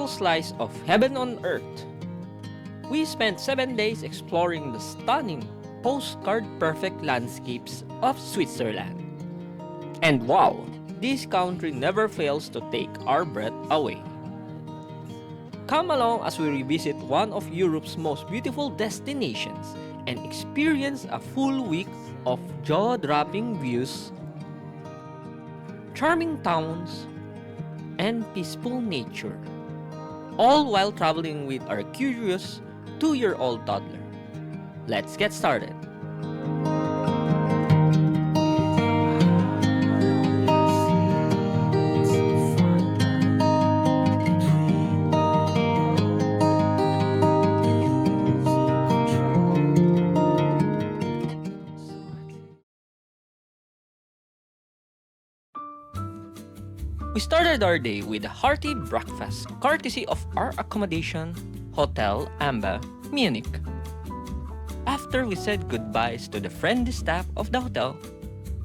little slice of heaven on earth. We spent 7 days exploring the stunning, postcard-perfect landscapes of Switzerland. And wow, this country never fails to take our breath away. Come along as we revisit one of Europe's most beautiful destinations and experience a full week of jaw-dropping views, charming towns, and peaceful nature, all while traveling with our curious 2-year-old toddler. Let's get started. We started our day with a hearty breakfast courtesy of our accommodation, Hotel Amba, Munich. After we said goodbyes to the friendly staff of the hotel,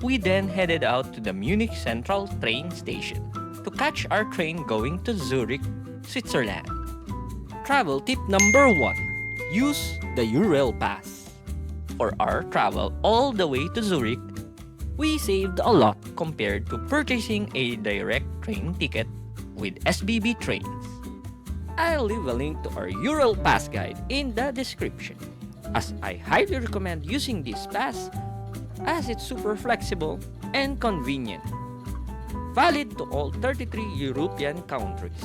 we then headed out to the Munich Central train station to catch our train going to Zurich, Switzerland. Travel tip number 1. Use the Eurail Pass. For our travel all the way to Zurich, we saved a lot compared to purchasing a direct train ticket with SBB trains. I'll leave a link to our Eurail Pass guide in the description, as I highly recommend using this pass as it's super flexible and convenient. Valid to all 33 European countries.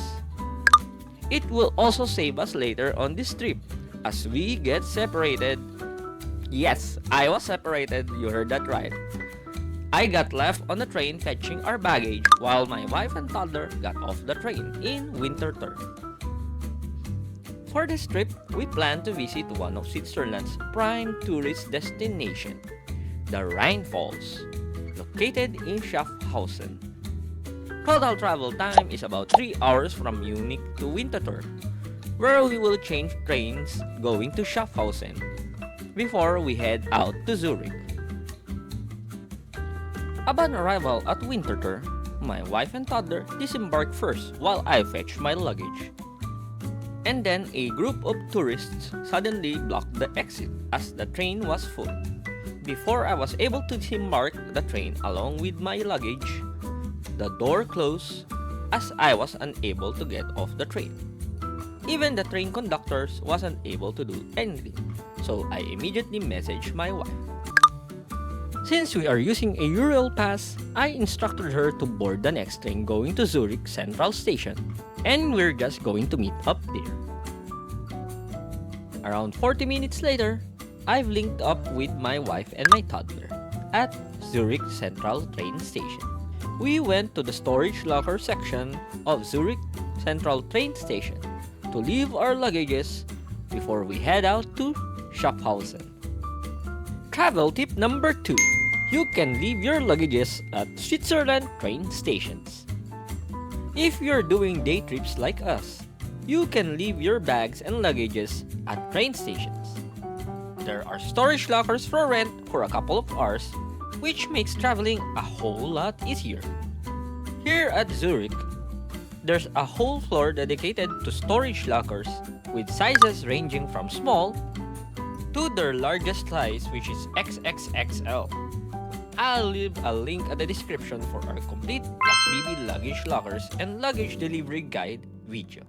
It will also save us later on this trip as we get separated. Yes, I was separated, you heard that right. I got left on the train fetching our baggage while my wife and toddler got off the train in Winterthur. For this trip, we plan to visit one of Switzerland's prime tourist destinations, the Rhinefalls, located in Schaffhausen. Total travel time is about 3 hours from Munich to Winterthur, where we will change trains going to Schaffhausen before we head out to Zurich. Upon arrival at Winterthur, my wife and toddler disembarked first while I fetched my luggage. And then a group of tourists suddenly blocked the exit as the train was full. Before I was able to disembark the train along with my luggage, the door closed as I was unable to get off the train. Even the train conductors wasn't able to do anything, so I immediately messaged my wife. Since we are using a Eurail Pass, I instructed her to board the next train going to Zurich Central Station, and we're just going to meet up there. Around 40 minutes later, I've linked up with my wife and my toddler at Zurich Central train station. We went to the storage locker section of Zurich Central train station to leave our luggages before we head out to Schaffhausen. Travel tip number 2. You can leave your luggages at Switzerland train stations. If you're doing day trips like us, you can leave your bags and luggages at train stations. There are storage lockers for rent for a couple of hours, which makes traveling a whole lot easier. Here at Zurich, there's a whole floor dedicated to storage lockers with sizes ranging from small to their largest size, which is XXXL. I'll leave a link at the description for our complete SBB luggage lockers and luggage delivery guide video.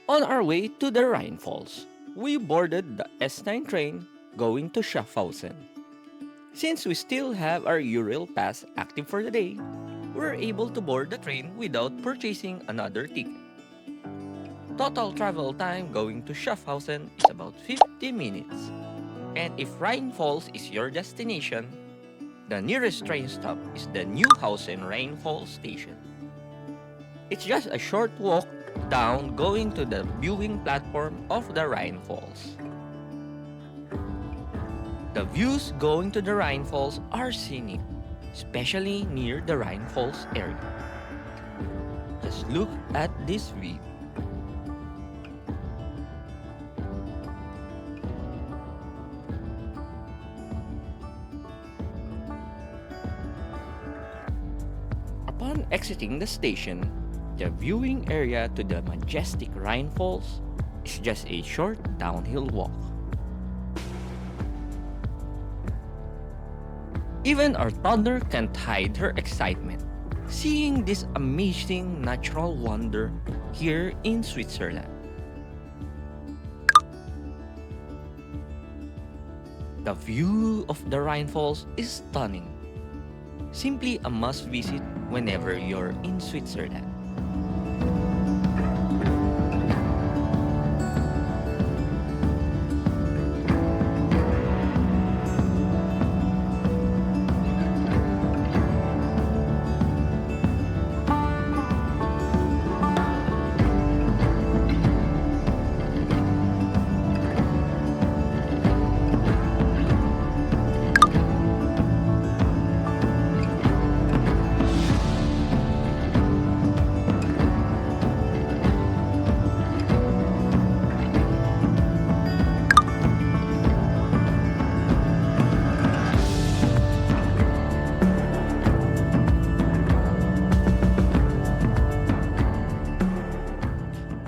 On our way to the Rhinefalls, we boarded the S9 train going to Schaffhausen. Since we still have our Eurail Pass active for the day, we're able to board the train without purchasing another ticket. Total travel time going to Schaffhausen is about 50 minutes. And if Rhinefalls is your destination, the nearest train stop is the Neuhausen Rhinefalls station. It's just a short walk down going to the viewing platform of the Rhinefalls. The views going to the Rhinefalls are scenic, especially near the Rhinefalls area. Just look at this view. Upon exiting the station, the viewing area to the majestic Rhinefalls is just a short downhill walk. Even our toddler can't hide her excitement seeing this amazing natural wonder here in Switzerland. The view of the Rhinefalls is stunning. Simply a must visit whenever you're in Switzerland.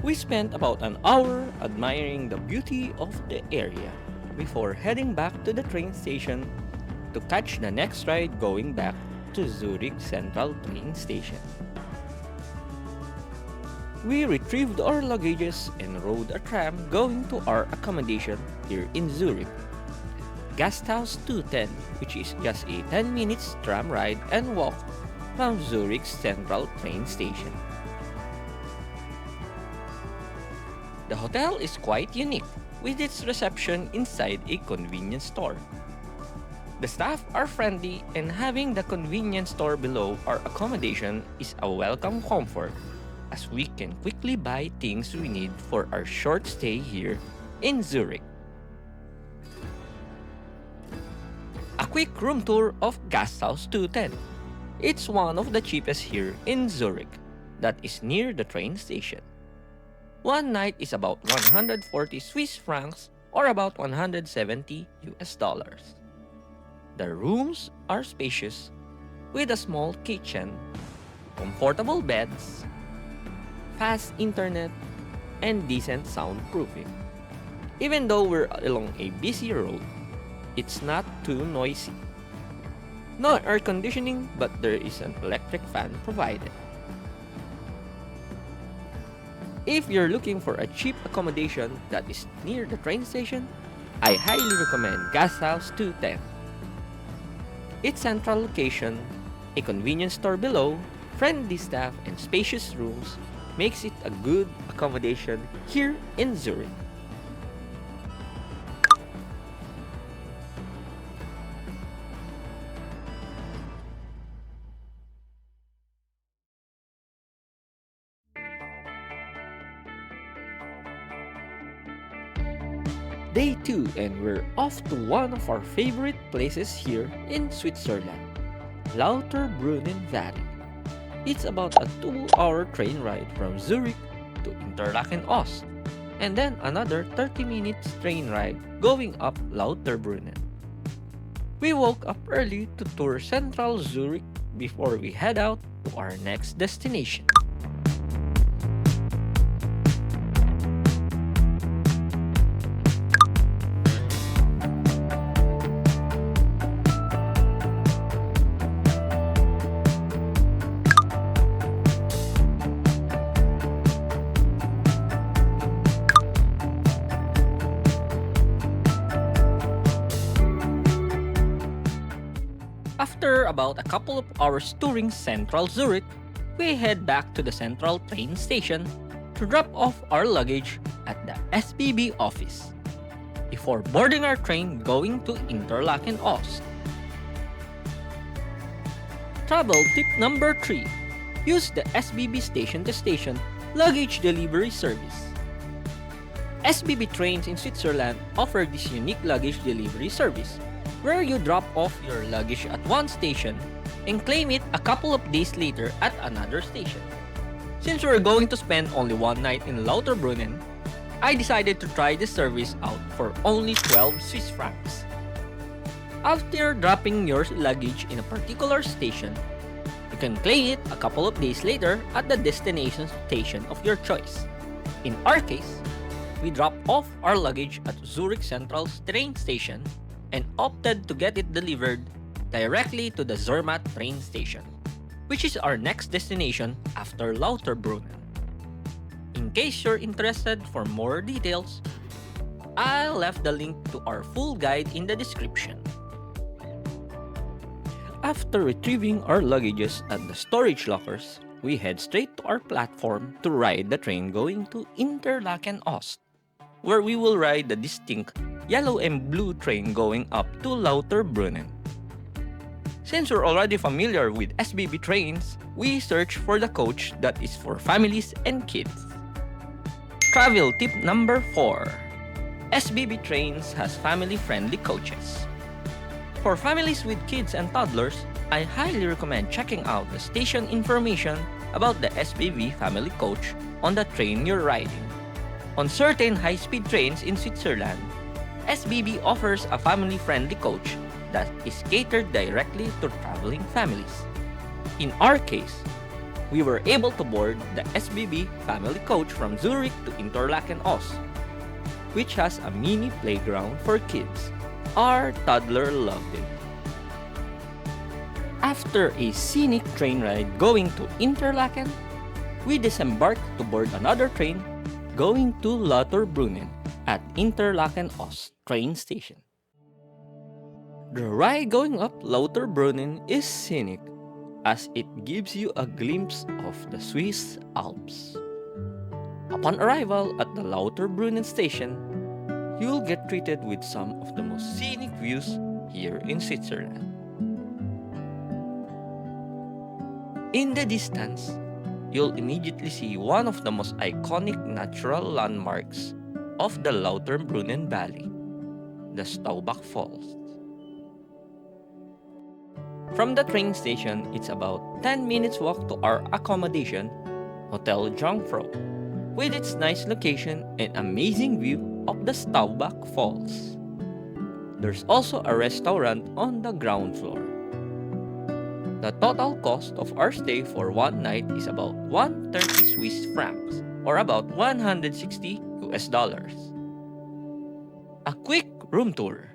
We spent about an hour admiring the beauty of the area before heading back to the train station to catch the next ride going back to Zurich Central train station. We retrieved our luggages and rode a tram going to our accommodation here in Zurich. Gasthaus 210, which is just a 10 minutes tram ride and walk from Zurich Central train station. The hotel is quite unique with its reception inside a convenience store. The staff are friendly and having the convenience store below our accommodation is a welcome comfort as we can quickly buy things we need for our short stay here in Zurich. A quick room tour of Gasthaus 210. It's one of the cheapest here in Zurich that is near the train station. One night is about 140 Swiss francs or about 170 US dollars. The rooms are spacious with a small kitchen, comfortable beds, fast internet, and decent soundproofing. Even though we're along a busy road, it's not too noisy. No air conditioning, but there is an electric fan provided. If you're looking for a cheap accommodation that is near the train station, I highly recommend Gasthaus 210. Its central location, a convenience store below, friendly staff, and spacious rooms makes it a good accommodation here in Zurich. Day 2 and we're off to one of our favorite places here in Switzerland, Lauterbrunnen Valley. It's about a 2-hour train ride from Zurich to Interlaken Ost, and then another 30 minutes train ride going up Lauterbrunnen. We woke up early to tour central Zurich before we head out to our next destination. After about a couple of hours touring central Zurich, we head back to the central train station to drop off our luggage at the SBB office before boarding our train going to Interlaken Ost. Travel tip number 3. Use the SBB station-to-station luggage delivery service. SBB trains in Switzerland offer this unique luggage delivery service where you drop off your luggage at one station and claim it a couple of days later at another station. Since we're going to spend only one night in Lauterbrunnen, I decided to try this service out for only 12 Swiss francs. After dropping your luggage in a particular station, You can claim it a couple of days later at the destination station of your choice. In our case, we dropped off our luggage at Zurich Central's train station and opted to get it delivered directly to the Zermatt train station, which is our next destination after Lauterbrunnen. In case you're interested for more details, I'll left the link to our full guide in the description. After retrieving our luggages at the storage lockers, we head straight to our platform to ride the train going to Interlaken Ost, where we will ride the distinct yellow and blue train going up to Lauterbrunnen. Since we're already familiar with SBB trains, we search for the coach that is for families and kids. Travel tip number 4. SBB trains has family-friendly coaches. For families with kids and toddlers, I highly recommend checking out the station information about the SBB family coach on the train you're riding. On certain high-speed trains in Switzerland, SBB offers a family-friendly coach that is catered directly to traveling families. In our case, we were able to board the SBB family coach from Zurich to Interlaken Ost, which has a mini playground for kids. Our toddler loved it. After a scenic train ride going to Interlaken, we disembarked to board another train going to Lauterbrunnen at Interlaken Ost train station. The ride going up Lauterbrunnen is scenic as it gives you a glimpse of the Swiss Alps. Upon arrival at the Lauterbrunnen station, you'll get treated with some of the most scenic views here in Switzerland. In the distance, you'll immediately see one of the most iconic natural landmarks of the Lauterbrunnen Valley, the Staubach Falls. From the train station, it's about 10 minutes walk to our accommodation, Hotel Jungfrau, with its nice location and amazing view of the Staubach Falls. There's also a restaurant on the ground floor. The total cost of our stay for one night is about 130 Swiss francs or about 160 US dollars. A quick room tour.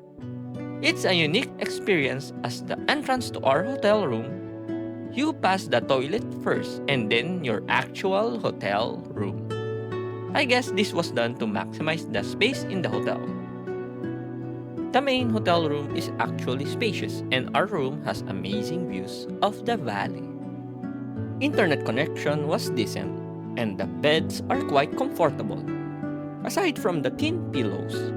It's a unique experience as the entrance to our hotel room, you pass the toilet first and then your actual hotel room. I guess this was done to maximize the space in the hotel. The main hotel room is actually spacious and our room has amazing views of the valley. Internet connection was decent and the beds are quite comfortable. Aside from the thin pillows,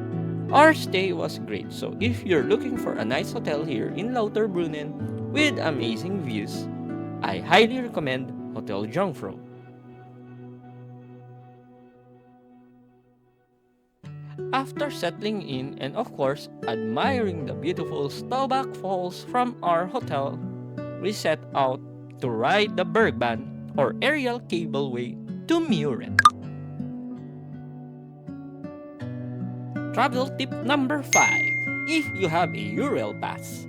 our stay was great, so if you're looking for a nice hotel here in Lauterbrunnen with amazing views, I highly recommend Hotel Jungfrau. After settling in and of course admiring the beautiful Staubach Falls from our hotel, we set out to ride the Bergbahn or aerial cableway to Mürren. Travel tip number 5. If you have a Ural pass,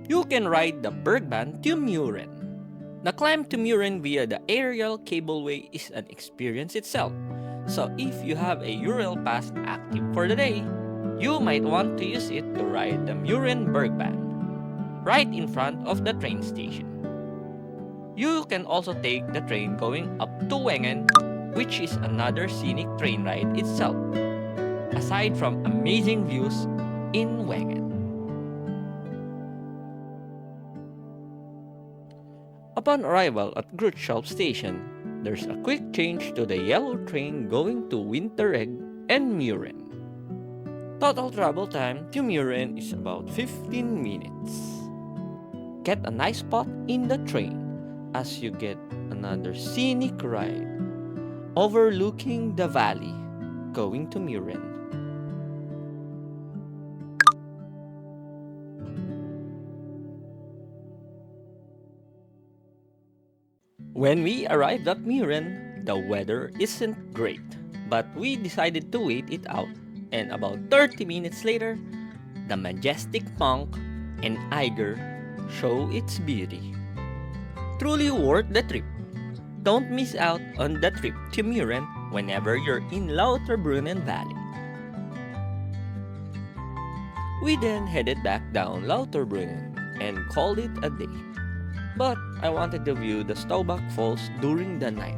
you can ride the Bergbahn to Mürren. The climb to Mürren via the aerial cableway is an experience itself. So if you have a Ural pass active for the day, you might want to use it to ride the Mürren Bergbahn, right in front of the train station. You can also take the train going up to Wengen, which is another scenic train ride itself, aside from amazing views in Wengen. Upon arrival at Grutschalp station, there's a quick change to the yellow train going to Winteregg and Mürren. Total travel time to Mürren is about 15 minutes. Get a nice spot in the train as you get another scenic ride overlooking the valley going to Mürren. When we arrived at Mürren, the weather isn't great, but we decided to wait it out, and about 30 minutes later, the majestic Monk and Eiger show its beauty. truly worth the trip. Don't miss out on the trip to Muren whenever you're in Lauterbrunnen Valley. We then headed back down Lauterbrunnen and called it a day. But I wanted to view the Staubach Falls during the night,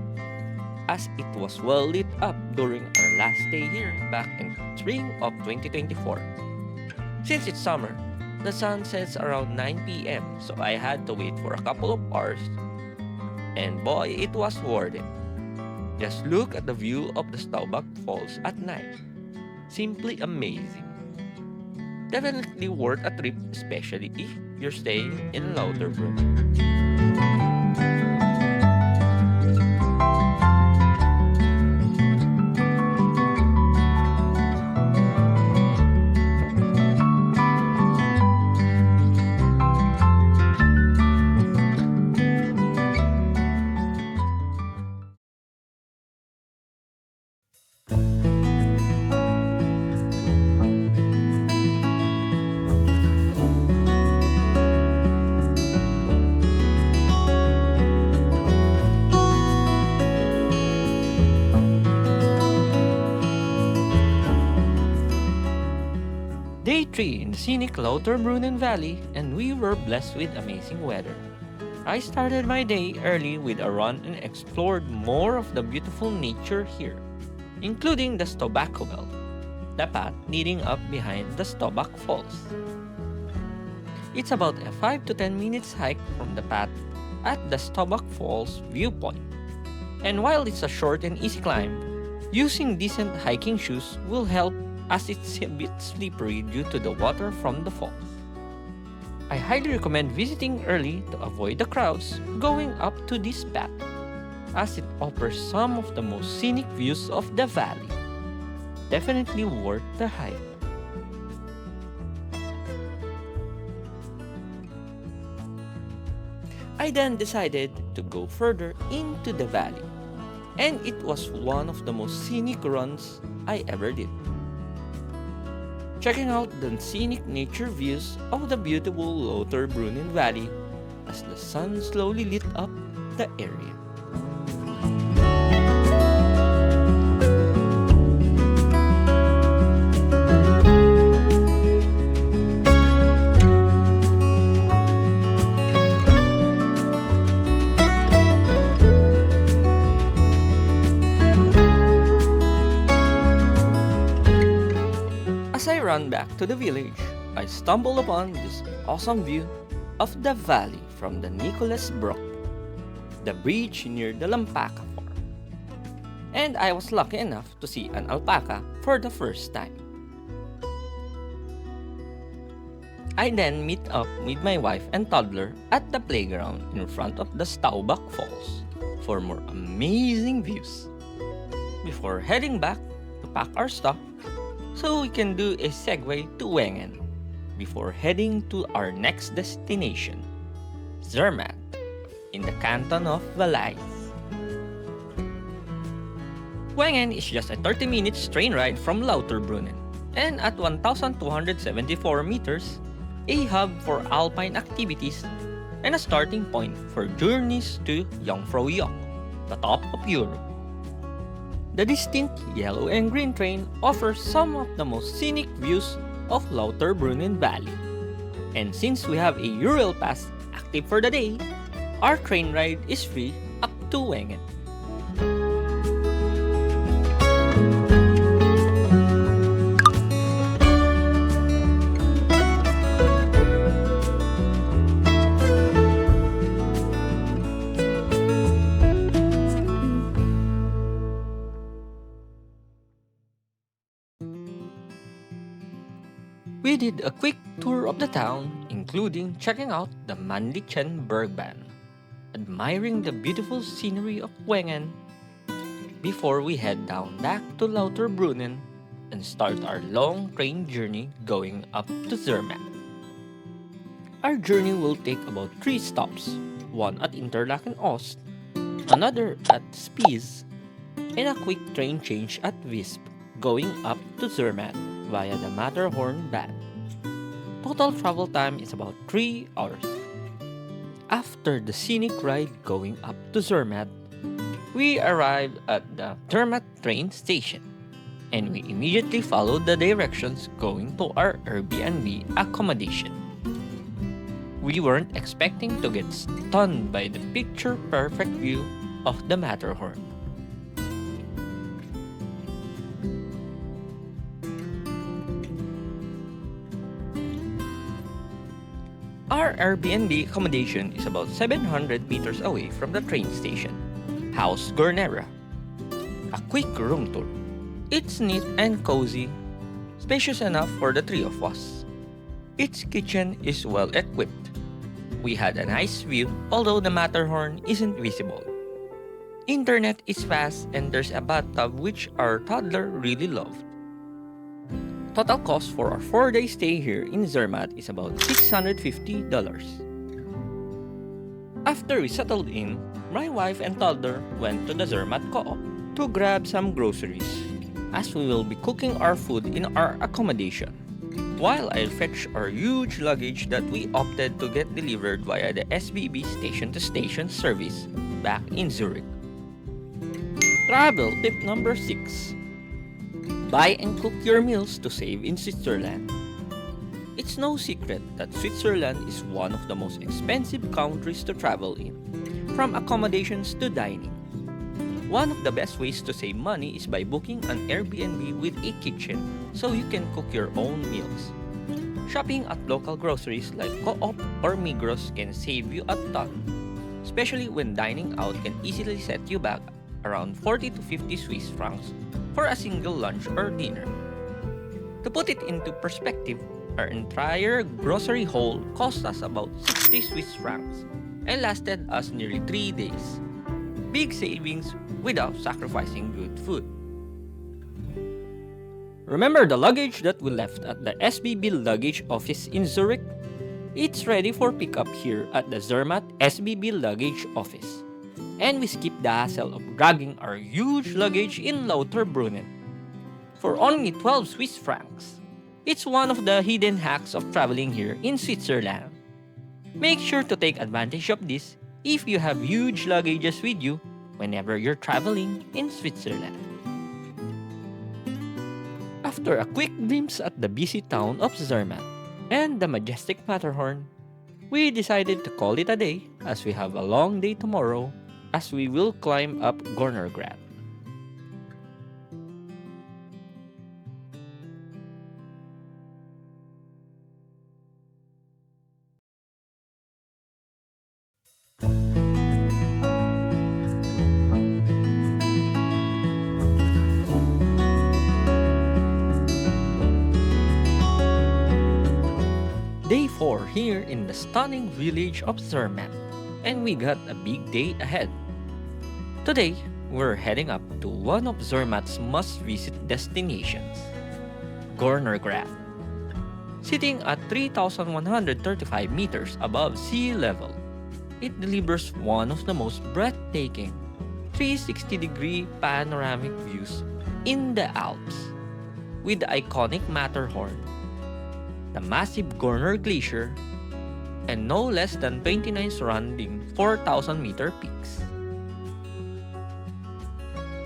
as it was well lit up during our last stay here back in spring of 2024. Since it's summer, the sun sets around 9 p.m. so I had to wait for a couple of hours. And boy, it was worth it. Just look at the view of the Staubach Falls at night. Simply amazing. Definitely worth a trip, especially if you're staying in Lauterbrunnen. Day 3 in the scenic Lauterbrunnen Valley, and we were blessed with amazing weather. I started my day early with a run and explored more of the beautiful nature here, including the Staubachobel, the path leading up behind the Staubach Falls. It's about a 5 to 10 minutes hike from the path at the Staubach Falls viewpoint. And while it's a short and easy climb, using decent hiking shoes will help as it's a bit slippery due to the water from the falls. I highly recommend visiting early to avoid the crowds going up to this path, as it offers some of the most scenic views of the valley. Definitely worth the hike. I then decided to go further into the valley, and it was one of the most scenic runs I ever did. Checking out the scenic nature views of the beautiful Lauterbrunnen Valley as the sun slowly lit up the area. As I ran back to the village, I stumbled upon this awesome view of the valley from the Nicholas Brook, the bridge near the Lampaka farm. And I was lucky enough to see an alpaca for the first time. I then meet up with my wife and toddler at the playground in front of the Staubach Falls for more amazing views. Before heading back to pack our stuff, so we can do a segue to Wengen before heading to our next destination, Zermatt, in the canton of Valais. Wengen is just a 30 minutes train ride from Lauterbrunnen, and at 1,274 meters, a hub for alpine activities and a starting point for journeys to Jungfrau Joch, the top of Europe. The distinct yellow and green train offers some of the most scenic views of Lauterbrunnen Valley. And since we have a Eurail Pass active for the day, our train ride is free up to Wengen. We did a quick tour of the town, including checking out the Mannlichen Bergbahn, admiring the beautiful scenery of Wengen, before we head down back to Lauterbrunnen and start our long train journey going up to Zermatt. Our journey will take about 3 stops, one at Interlaken Ost, another at Spies, and a quick train change at Visp, going up to Zermatt via the Matterhorn Bad. Total travel time is about 3 hours. After the scenic ride going up to Zermatt, we arrived at the Zermatt train station, and we immediately followed the directions going to our Airbnb accommodation. We weren't expecting to get stunned by the picture-perfect view of the Matterhorn. Our Airbnb accommodation is about 700 meters away from the train station, House Gornergrat. A quick room tour. It's neat and cozy, spacious enough for the three of us. Its kitchen is well equipped. We had a nice view, although the Matterhorn isn't visible. Internet is fast and there's a bathtub which our toddler really loved. Total cost for our 4-day stay here in Zermatt is about $650. After we settled in, my wife and toddler went to the Zermatt Co-op to grab some groceries, as we will be cooking our food in our accommodation, while I fetch our huge luggage that we opted to get delivered via the SBB station-to-station service back in Zurich. Travel tip number 6. Buy and cook your meals to save in Switzerland. It's no secret that Switzerland is one of the most expensive countries to travel in, from accommodations to dining. One of the best ways to save money is by booking an Airbnb with a kitchen so you can cook your own meals. Shopping at local groceries like Co-op or Migros can save you a ton, especially when dining out can easily set you back around 40 to 50 Swiss francs for a single lunch or dinner. To put it into perspective, our entire grocery haul cost us about 60 Swiss francs and lasted us nearly 3 days. Big savings without sacrificing good food. Remember the luggage that we left at the SBB luggage office in Zurich? It's ready for pickup here at the Zermatt SBB luggage office. And we skip the hassle of dragging our huge luggage in Lauterbrunnen. For only 12 Swiss francs. It's one of the hidden hacks of traveling here in Switzerland. Make sure to take advantage of this if you have huge luggages with you whenever you're traveling in Switzerland. After a quick glimpse at the busy town of Zermatt and the majestic Matterhorn, we decided to call it a day as we have a long day tomorrow as we will climb up Gornergrat. Day 4 here in the stunning village of Zermatt, and we got a big day ahead. Today, we're heading up to one of Zermatt's must-visit destinations, Gornergrat. Sitting at 3,135 meters above sea level, it delivers one of the most breathtaking 360-degree panoramic views in the Alps, with the iconic Matterhorn, the massive Gorner Glacier, and no less than 29 surrounding 4,000-meter peaks.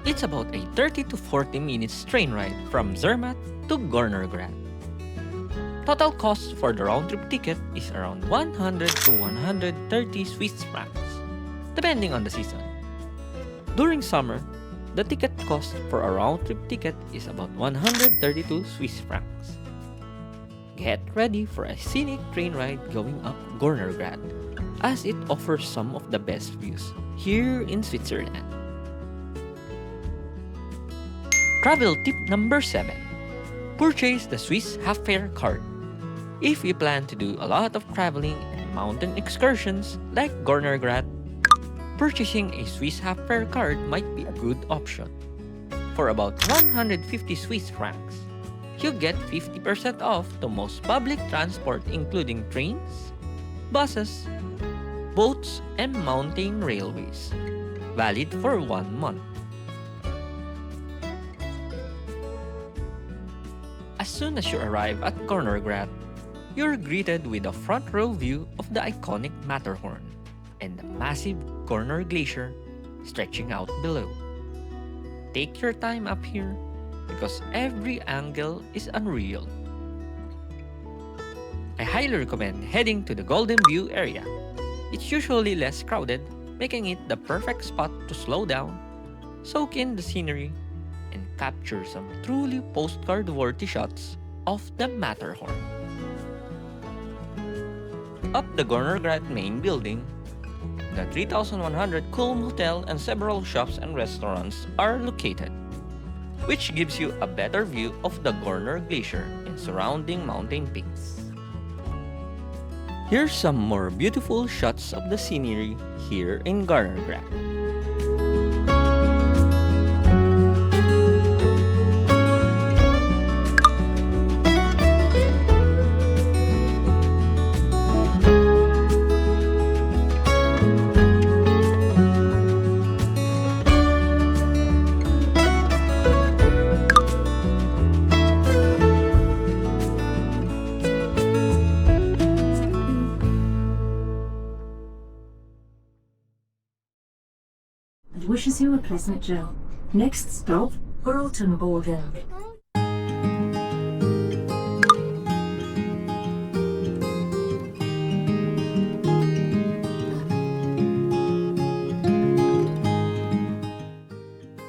It's about a 30 to 40 minutes train ride from Zermatt to Gornergrat. Total cost for the round-trip ticket is around 100 to 130 Swiss francs, depending on the season. During summer, the ticket cost for a round-trip ticket is about 132 Swiss francs. Get ready for a scenic train ride going up Gornergrat, as it offers some of the best views here in Switzerland. Travel tip number 7. Purchase the Swiss half-fare card. If you plan to do a lot of traveling and mountain excursions like Gornergrat, purchasing a Swiss half-fare card might be a good option. For about 150 Swiss francs, you get 50% off to most public transport including trains, buses, boats, and mountain railways. Valid for 1 month. As soon as you arrive at Gornergrat, you're greeted with a front row view of the iconic Matterhorn, and the massive Gorner Glacier stretching out below. Take your time up here because every angle is unreal. I highly recommend heading to the Golden View area. It's usually less crowded, making it the perfect spot to slow down, soak in the scenery, and capture some truly postcard-worthy shots of the Matterhorn. Up the Gornergrat main building, the 3,100 Kulm Hotel and several shops and restaurants are located, which gives you a better view of the Gorner Glacier and surrounding mountain peaks. Here's some more beautiful shots of the scenery here in Gornergrat. Wishes you a pleasant journey. Next stop, Lauterbrunnen.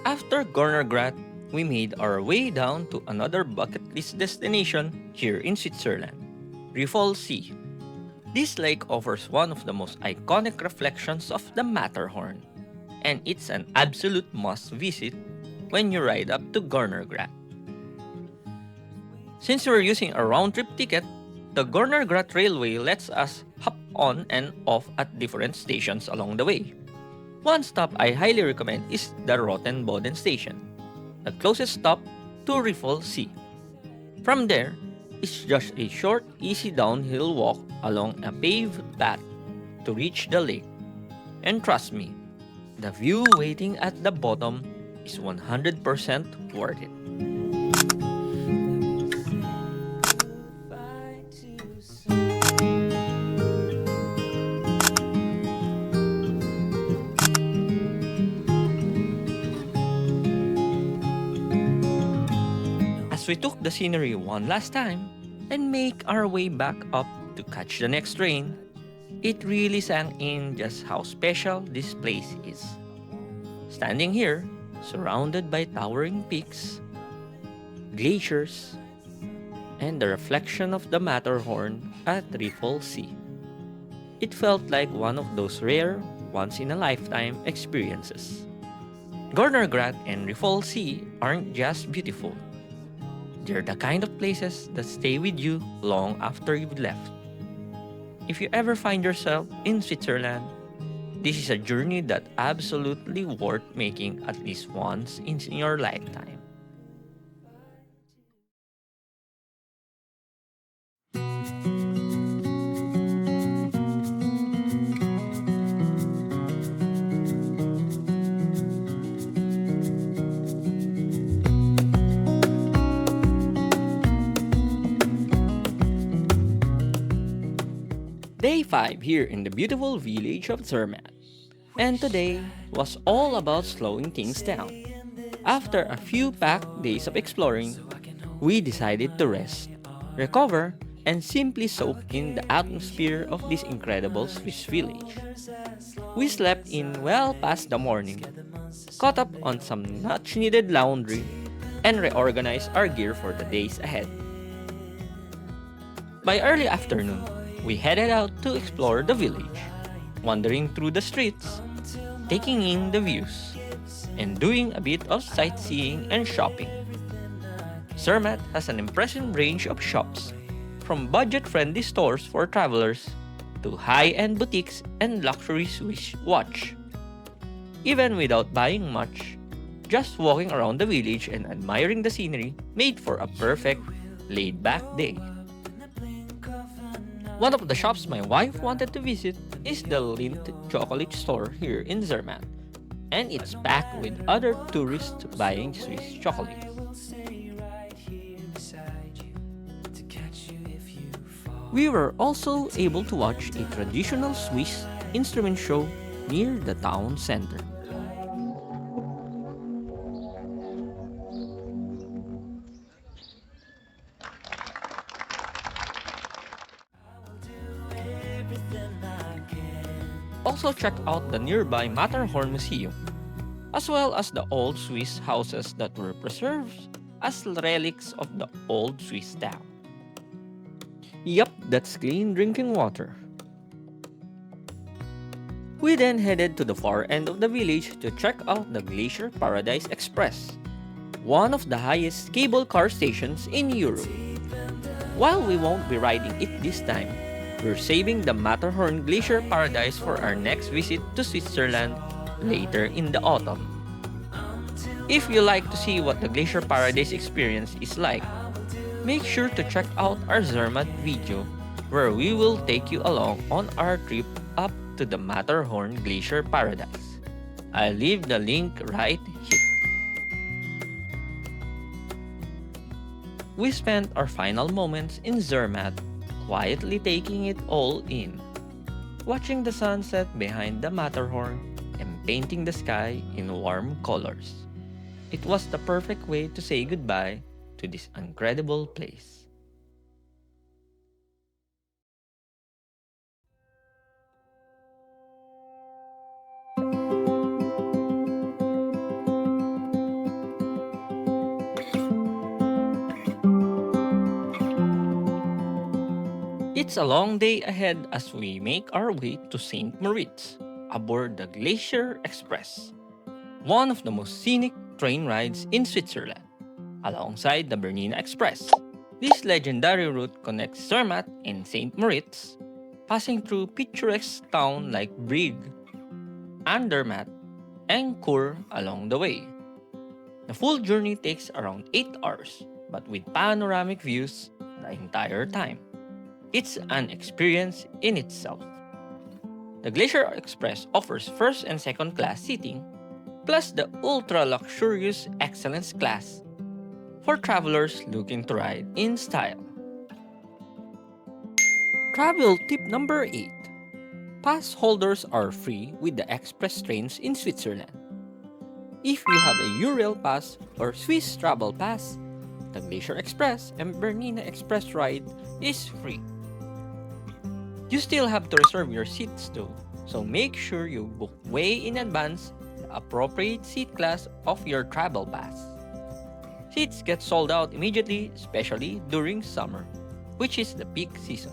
After Gornergrat, we made our way down to another bucket list destination here in Switzerland, Rhinefalls. This lake offers one of the most iconic reflections of the Matterhorn, and it's an absolute must-visit when you ride up to Gornergrat. Since we're using a round-trip ticket, the Gornergrat Railway lets us hop on and off at different stations along the way. One stop I highly recommend is the Rottenboden station, the closest stop to Rhinefalls. From there, it's just a short, easy downhill walk along a paved path to reach the lake. And trust me, the view waiting at the bottom is 100% worth it. As we took the scenery one last time and make our way back up to catch the next train, it really sank in just how special this place is. Standing here, surrounded by towering peaks, glaciers, and the reflection of the Matterhorn at Rhinefalls, it felt like one of those rare, once-in-a-lifetime experiences. Gornergrat and Rhinefalls aren't just beautiful. They're the kind of places that stay with you long after you've left. If you ever find yourself in Switzerland, this is a journey that absolutely worth making at least once in your lifetime. Day 5 here in the beautiful village of Zermatt. And today was all about slowing things down. After a few packed days of exploring, we decided to rest, recover, and simply soak in the atmosphere of this incredible Swiss village. We slept in well past the morning, caught up on some much-needed laundry, and reorganized our gear for the days ahead. By early afternoon, we headed out to explore the village, wandering through the streets, taking in the views, and doing a bit of sightseeing and shopping. Zermatt has an impressive range of shops, from budget-friendly stores for travelers to high-end boutiques and luxury Swiss watch. Even without buying much, just walking around the village and admiring the scenery made for a perfect, laid-back day. One of the shops my wife wanted to visit is the Lindt chocolate store here in Zermatt, and it's packed with other tourists buying Swiss chocolate. We were also able to watch a traditional Swiss instrument show near the town center. Also check out the nearby Matterhorn Museum, as well as the old Swiss houses that were preserved as relics of the old Swiss town. Yup, that's clean drinking water. We then headed to the far end of the village to check out the Glacier Paradise Express, one of the highest cable car stations in Europe. While we won't be riding it this time, we're saving the Matterhorn Glacier Paradise for our next visit to Switzerland later in the autumn. If you like to see what the Glacier Paradise experience is like, make sure to check out our Zermatt video, where we will take you along on our trip up to the Matterhorn Glacier Paradise. I'll leave the link right here. We spent our final moments in Zermatt, quietly taking it all in, watching the sunset behind the Matterhorn and painting the sky in warm colors. It was the perfect way to say goodbye to this incredible place. It's a long day ahead as we make our way to St. Moritz aboard the Glacier Express, one of the most scenic train rides in Switzerland, alongside the Bernina Express. This legendary route connects Zermatt and St. Moritz, passing through picturesque towns like Brig, Andermatt, and Chur along the way. The full journey takes around 8 hours, but with panoramic views the entire time. It's an experience in itself. The Glacier Express offers first and second class seating, plus the ultra-luxurious excellence class for travelers looking to ride in style. Travel tip number 8. Pass holders are free with the express trains in Switzerland. If you have a Eurail Pass or Swiss Travel Pass, the Glacier Express and Bernina Express ride is free. You still have to reserve your seats though, so make sure you book way in advance the appropriate seat class of your travel pass. Seats get sold out immediately, especially during summer, which is the peak season.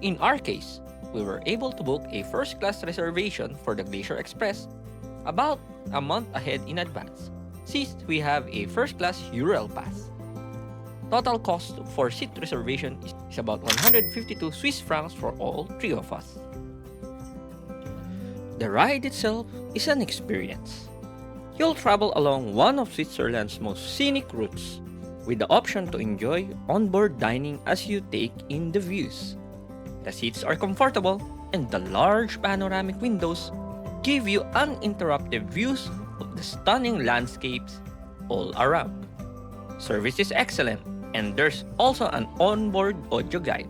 In our case, we were able to book a first class reservation for the Glacier Express about a month ahead in advance, since we have a first class Eurail Pass. Total cost for seat reservation is about 152 Swiss francs for all 3 of us. The ride itself is an experience. You'll travel along one of Switzerland's most scenic routes, with the option to enjoy onboard dining as you take in the views. The seats are comfortable, and the large panoramic windows give you uninterrupted views of the stunning landscapes all around. Service is excellent, and there's also an onboard audio guide,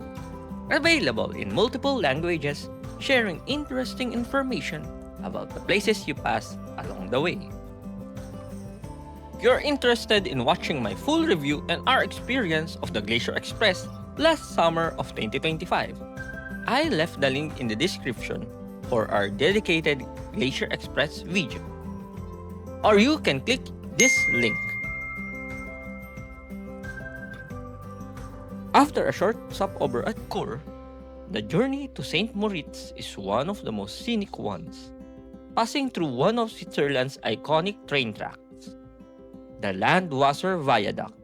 available in multiple languages, sharing interesting information about the places you pass along the way. If you're interested in watching my full review and our experience of the Glacier Express last summer of 2025, I left the link in the description for our dedicated Glacier Express video. Or you can click this link. After a short stopover at Chur, the journey to St. Moritz is one of the most scenic ones, passing through one of Switzerland's iconic train tracks, the Landwasser Viaduct,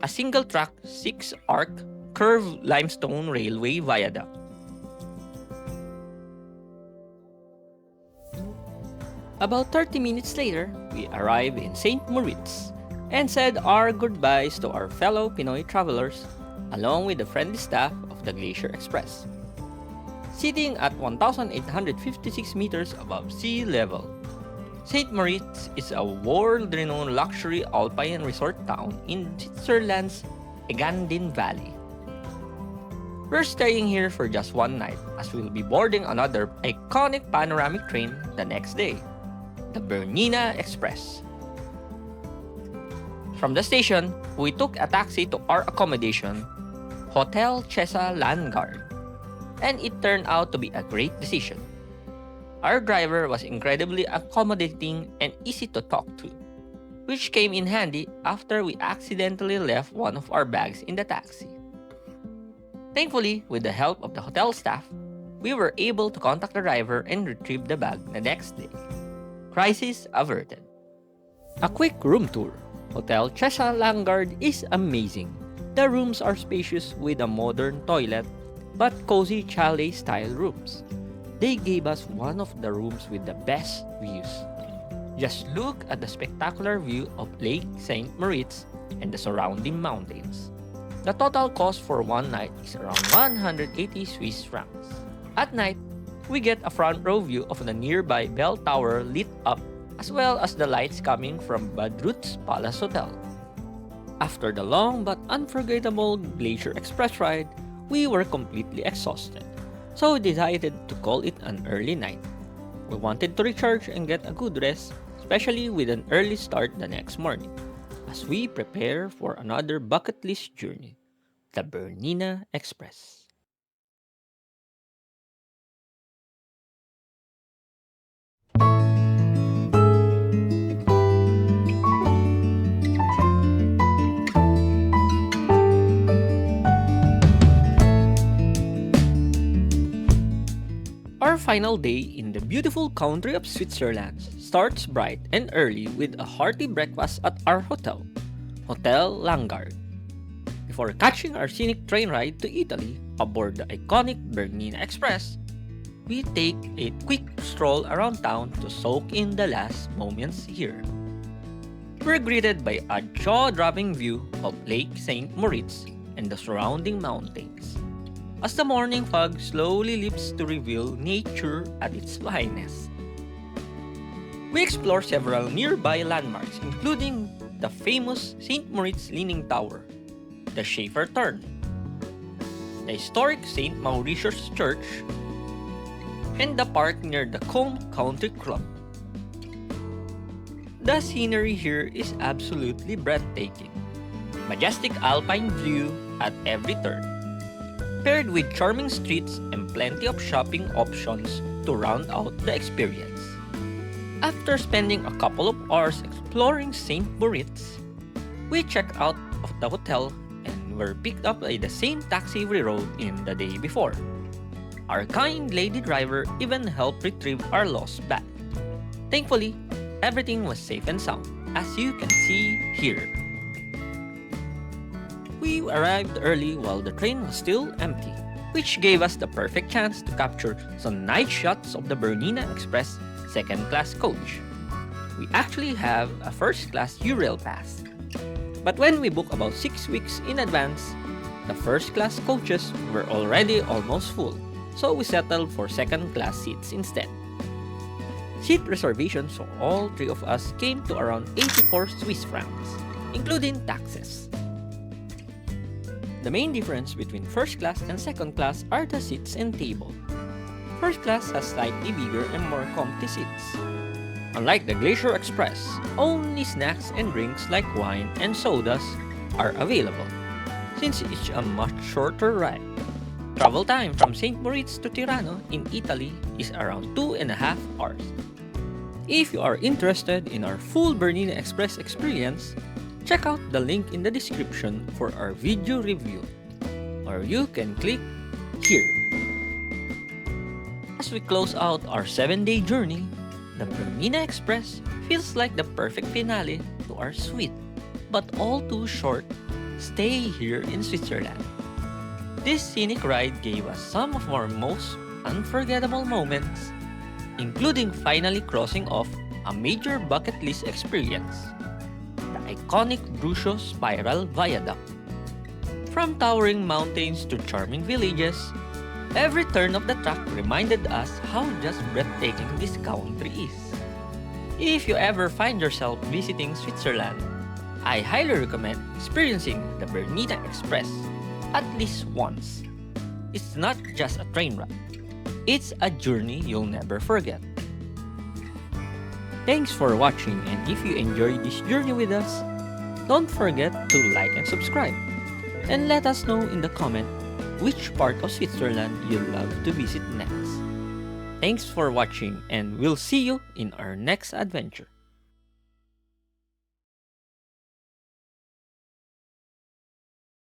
a single-track 6-arc curved limestone railway viaduct. About 30 minutes later, we arrive in St. Moritz and said our goodbyes to our fellow Pinoy travelers, along with the friendly staff of the Glacier Express. Sitting at 1,856 meters above sea level, St. Moritz is a world-renowned luxury alpine resort town in Switzerland's Engadin Valley. We're staying here for just one night as we'll be boarding another iconic panoramic train the next day, the Bernina Express. From the station, we took a taxi to our accommodation, Hotel Chesa Landguard, and it turned out to be a great decision. Our driver was incredibly accommodating and easy to talk to, which came in handy after we accidentally left one of our bags in the taxi. Thankfully, with the help of the hotel staff, we were able to contact the driver and retrieve the bag the next day. Crisis averted. A quick room tour. Hotel Chesa Landguard is amazing. The rooms are spacious with a modern toilet, but cozy chalet-style rooms. They gave us one of the rooms with the best views. Just look at the spectacular view of Lake St. Moritz and the surrounding mountains. The total cost for one night is around 180 Swiss francs. At night, we get a front row view of the nearby bell tower lit up, as well as the lights coming from Badrut's Palace Hotel. After the long but unforgettable Glacier Express ride, we were completely exhausted, so we decided to call it an early night. We wanted to recharge and get a good rest, especially with an early start the next morning, as we prepare for another bucket list journey, the Bernina Express. Our final day in the beautiful country of Switzerland starts bright and early with a hearty breakfast at our hotel, Hotel Landguard. Before catching our scenic train ride to Italy aboard the iconic Bernina Express, we take a quick stroll around town to soak in the last moments here. We're greeted by a jaw-dropping view of Lake St. Moritz and the surrounding mountains, as the morning fog slowly lifts to reveal nature at its finest. We explore several nearby landmarks, including the famous St. Moritz Leaning Tower, the Schaefer Turn, the historic St. Mauritius Church, and the park near the Combe Country Club. The scenery here is absolutely breathtaking. Majestic alpine view at every turn, paired with charming streets and plenty of shopping options to round out the experience. After spending a couple of hours exploring St. Moritz, we checked out of the hotel and were picked up by the same taxi we rode in the day before. Our kind lady driver even helped retrieve our lost bag. Thankfully, everything was safe and sound, as you can see here. We arrived early while the train was still empty, which gave us the perfect chance to capture some night shots of the Bernina Express second-class coach. We actually have a first-class URail pass. But when we booked about 6 weeks in advance, the first-class coaches were already almost full, so we settled for second-class seats instead. Seat reservations for all three of us came to around 84 Swiss francs, including taxes. The main difference between first class and second class are the seats and table. First class has slightly bigger and more comfy seats. Unlike the Glacier Express, only snacks and drinks like wine and sodas are available, since it's a much shorter ride. Travel time from St. Moritz to Tirano in Italy is around 2.5 hours. If you are interested in our full Bernina Express experience, check out the link in the description for our video review, or you can click here. As we close out our 7-day journey, the Bernina Express feels like the perfect finale to our sweet, but all too short, stay here in Switzerland. This scenic ride gave us some of our most unforgettable moments, including finally crossing off a major bucket list experience, the iconic Brusio Spiral Viaduct. From towering mountains to charming villages, every turn of the track reminded us how just breathtaking this country is. If you ever find yourself visiting Switzerland, I highly recommend experiencing the Bernina Express at least once. it's not just a train ride. It's a journey you'll never forget. Thanks for watching, and if you enjoyed this journey with us, don't forget to like and subscribe. And let us know in the comment which part of Switzerland you'd love to visit next. Thanks for watching, and we'll see you in our next adventure.